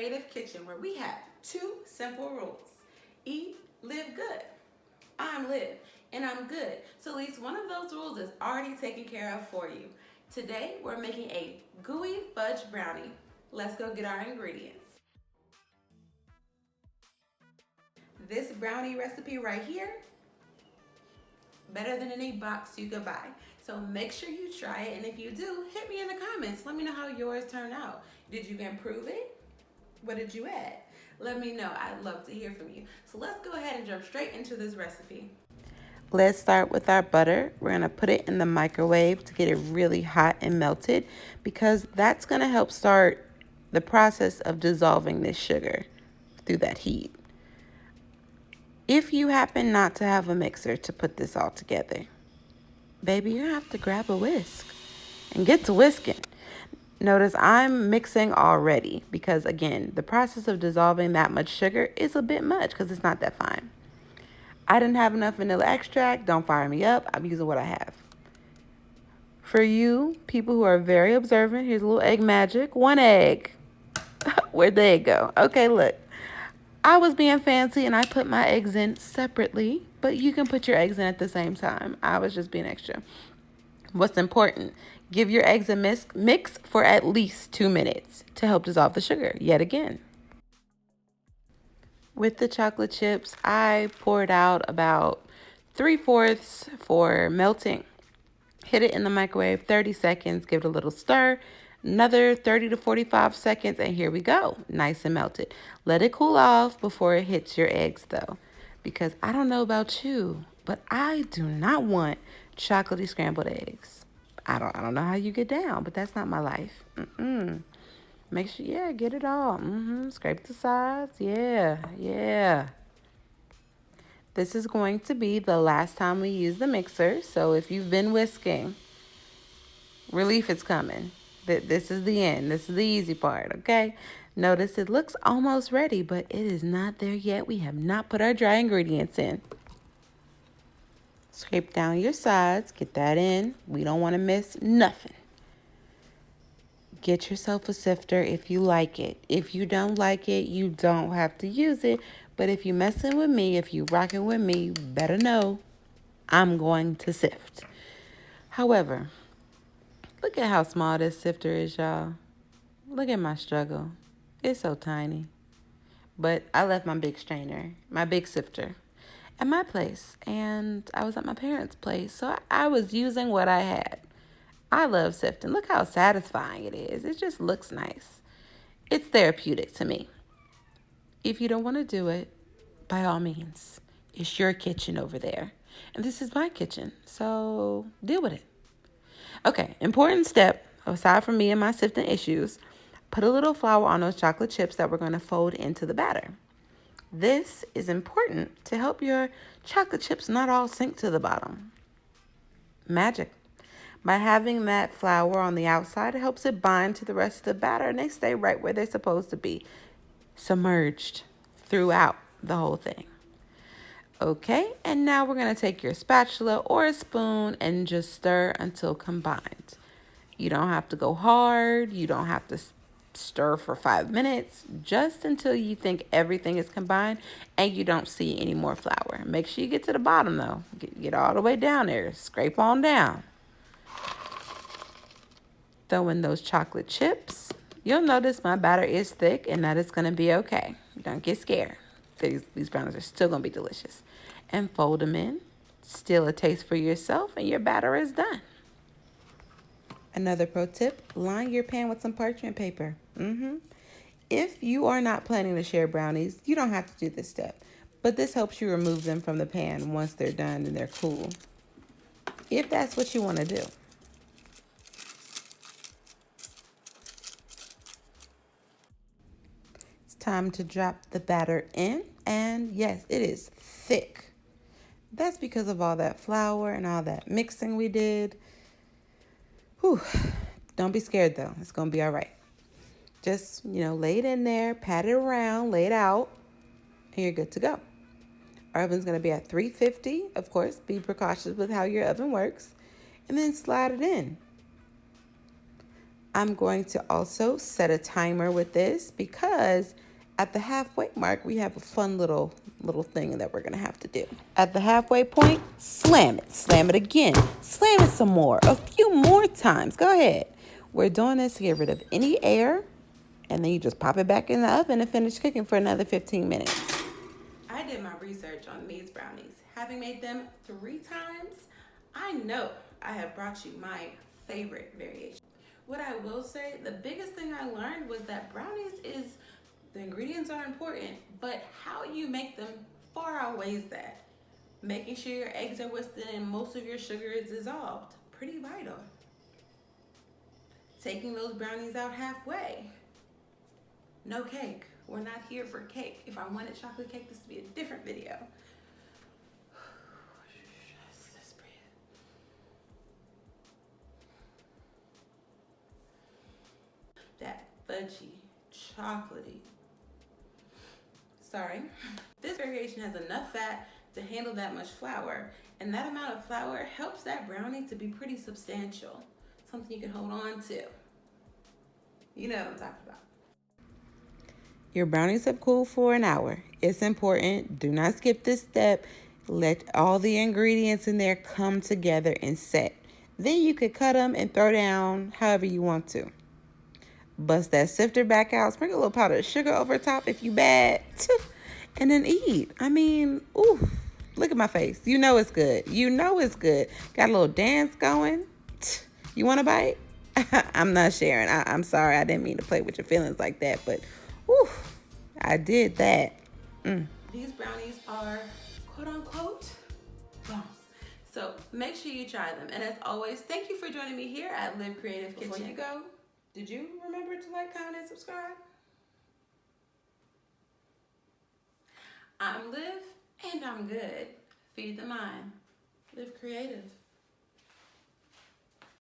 creative kitchen where we have two simple rules: eat, live good. I'm Liv, and I'm good. So at least one of those rules is already taken care of for you. Today, we're making a gooey fudge brownie. Let's go get our ingredients. This brownie recipe right here, better than any box you could buy. So make sure you try it, and if you do, hit me in the comments. Let me know how yours turned out. Did you improve it? What did you add? Let me know. I'd love to hear from you. So let's go ahead and jump straight into this recipe. Let's start with our butter. We're going to put it in the microwave to get it really hot and melted because that's going to help start the process of dissolving this sugar through that heat. If you happen not to have a mixer to put this all together, baby, you have to grab a whisk and get to whisking. Notice I'm mixing already because, again, the process of dissolving that much sugar is a bit much because it's not that fine. I didn't have enough vanilla extract. Don't fire me up. I'm using what I have. For you people who are very observant, here's a little egg magic. One egg. Where'd the egg go? Okay, look. I was being fancy and I put my eggs in separately, but you can put your eggs in at the same time. I was just being extra. What's important? Give your eggs a mix for at least 2 minutes to help dissolve the sugar yet again. With the chocolate chips, I poured out about 3/4 for melting. Hit it in the microwave 30 seconds, give it a little stir, another 30 to 45 seconds, and here we go, nice and melted. Let it cool off before it hits your eggs though, because I don't know about you, but I do not want chocolatey scrambled eggs. I don't know how you get down, but that's not my life. Make sure, yeah, get it all. Scrape the sides. Yeah. This is going to be the last time we use the mixer. So if you've been whisking, relief is coming. This is the end. This is the easy part, okay? Notice it looks almost ready, but it is not there yet. We have not put our dry ingredients in. Scrape down your sides. Get that in. We don't want to miss nothing. Get yourself a sifter if you like it. If you don't like it, you don't have to use it. But if you messing with me, if you rocking with me, you better know I'm going to sift. However, look at how small this sifter is, y'all. Look at my struggle. It's so tiny. But I left my big strainer, my big sifter, at my place. And I was at my parents' place. So I was using what I had. I love sifting. Look how satisfying it is. It just looks nice. It's therapeutic to me. If you don't want to do it, by all means, it's your kitchen over there. And this is my kitchen, so deal with it. Okay, important step, aside from me and my sifting issues, put a little flour on those chocolate chips that we're going to fold into the batter. This is important to help your chocolate chips not all sink to the bottom. Magic. By having that flour on the outside, it helps it bind to the rest of the batter and they stay right where they're supposed to be, submerged throughout the whole thing. Okay, and now we're going to take your spatula or a spoon and just stir until combined. You don't have to go hard. You don't have to stir for 5 minutes, just until you think everything is combined and you don't see any more flour. Make sure you get to the bottom though. Get all the way down there. Scrape on down. Throw in those chocolate chips. You'll notice my batter is thick and that is going to be okay. Don't get scared. These brownies are still going to be delicious. And fold them in. Still a taste for yourself and your batter is done. Another pro tip, line your pan with some parchment paper. If you are not planning to share brownies, you don't have to do this step. But this helps you remove them from the pan once they're done and they're cool. If that's what you want to do. Time to drop the batter in, and yes, it is thick. That's because of all that flour and all that mixing we did. Whew. Don't be scared though. It's gonna be all right. Just, lay it in there, pat it around, lay it out, and you're good to go. Our oven's gonna be at 350. Of course, be precautious with how your oven works, and then slide it in. I'm going to also set a timer with this because at the halfway mark, we have a fun little thing that we're going to have to do. At the halfway point, slam it again, slam it some more, a few more times. Go ahead. We're doing this to get rid of any air, and then you just pop it back in the oven and finish cooking for another 15 minutes. I did my research on these brownies. Having made them 3 times, I know I have brought you my favorite variation. What I will say, the biggest thing I learned was that brownies is, the ingredients are important, but how you make them far outweighs that. Making sure your eggs are whisked and most of your sugar is dissolved, pretty vital. Taking those brownies out halfway. No cake. We're not here for cake. If I wanted chocolate cake, this would be a different video. That fudgy, chocolatey. Sorry. This variation has enough fat to handle that much flour, and that amount of flour helps that brownie to be pretty substantial. Something you can hold on to. You know what I'm talking about. Your brownies have cooled for an hour. It's important. Do not skip this step. Let all the ingredients in there come together and set. Then you could cut them and throw down however you want to. Bust that sifter back out. Sprinkle a little powdered sugar over top if you bad. And then eat. I mean, ooh, look at my face. You know it's good. You know it's good. Got a little dance going. You want a bite? I'm not sharing. I'm sorry. I didn't mean to play with your feelings like that, but whew, I did that. These brownies are quote unquote bomb. So make sure you try them. And as always, thank you for joining me here at Live Creative Kitchen. Before you go, did you remember to like, comment, and subscribe? I'm Liv, and I'm good. Feed the mind. Live creative.